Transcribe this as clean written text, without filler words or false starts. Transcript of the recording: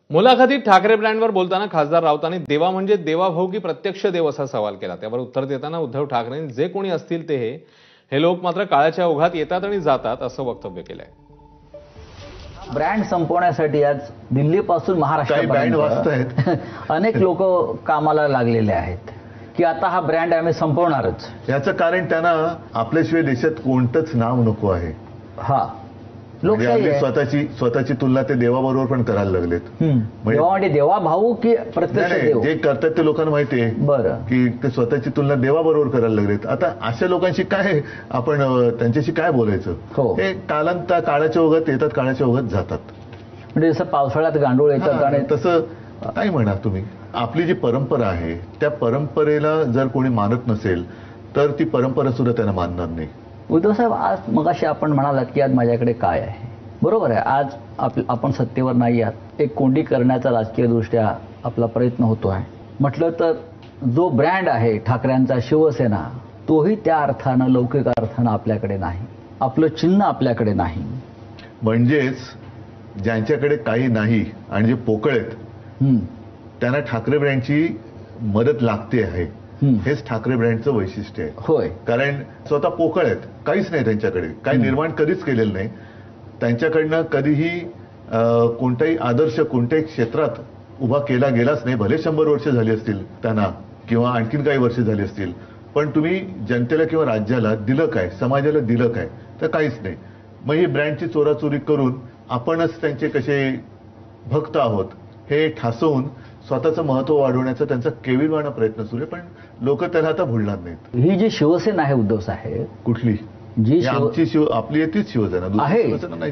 मुलाखतीत ठाकरे ब्रँडवर बोलताना खासदार राऊतांनी देवा म्हणजे देवाभाऊ की प्रत्यक्ष देव असा सवाल केला। त्यावर उत्तर देताना उद्धव ठाकरेंनी जे कोणी असतील ते हे लोक मात्र काळाच्या ओघात येतात आणि जातात असं वक्तव्य केलंय। ब्रँड संपवण्यासाठी आज दिल्लीपासून महाराष्ट्रापर्यंत अनेक लोक कामाला लागलेले आहेत की आता हा ब्रँड आम्ही संपवणारच। याचं कारण त्यांना आपल्याशिवाय देशात कोणतंच नाव नको आहे। हा लोकशाही स्वतःची तुलना ते देवाबरोबर पण करायला लागलेत। देवा म्हणजे देवा भाऊ की प्रत्यक्ष देव? जे करतात ते लोकांना माहिती आहे बरं की ते स्वतःची तुलना देवाबरोबर करायला लागलेत। आता अशा लोकांशी काय आपण त्यांच्याशी काय बोलायचं? हे काळाच्या ओघात येतात, काळाच्या ओघात जातात। म्हणजे जसं पावसाळ्यात गांडूळ येतात आणि तसं काय म्हणा तुम्ही। आपली जी परंपरा आहे त्या परंपरेला जर कोणी मानत नसेल तर ती परंपरा सुद्धा त्यांना मानणार नाही। उद्धव साहेब, आज मगाशी आपण म्हणालात की आज माझ्याकडे काय आहे, बरोबर आहे। आज आपण सत्तेवर नाही आहात, एक कोंडी करण्याचा राजकीय दृष्ट्या आपला प्रयत्न होतो आहे। म्हटलं तर जो ब्रँड आहे ठाकरेंचा शिवसेना, तोही त्या अर्थानं लौकिक अर्थानं आपल्याकडे नाही, आपलं चिन्ह आपल्याकडे नाही। म्हणजेच ज्यांच्याकडे काही नाही आणि जे पोकळ आहेत त्यांना ठाकरे ब्रँडची मदत लागते आहे। हेच ठाकरे ब्रँडचं वैशिष्ट्य आहे। होय, कारण स्वतः पोकळ आहेत, काहीच नाही त्यांच्याकडे, काही निर्माण कधीच केलेलं नाही। त्यांच्याकडनं कधीही कोणताही आदर्श कोणत्याही क्षेत्रात उभा केला गेलाच नाही। भले 100 वर्ष झाली असतील त्यांना किंवा आणखीन काही वर्ष झाली असतील, पण तुम्ही जनतेला किंवा राज्याला दिलं काय, समाजाला दिलं काय? तर काहीच नाही। मग ही ब्रँडची चोराचोरी करून आपणच त्यांचे कसे भक्त आहोत हे ठासवून स्वतःचं महत्व वाढवण्याचा त्यांचा केविलवाणा प्रयत्न सुरू आहे, पण लोक त्याला आता भुलणार नाहीत। ही जी शिवसेना आहे उद्धव साहेब, कुठली? जी आमची आपली तीच शिवसेना, दुसरी शिवसेना नाही।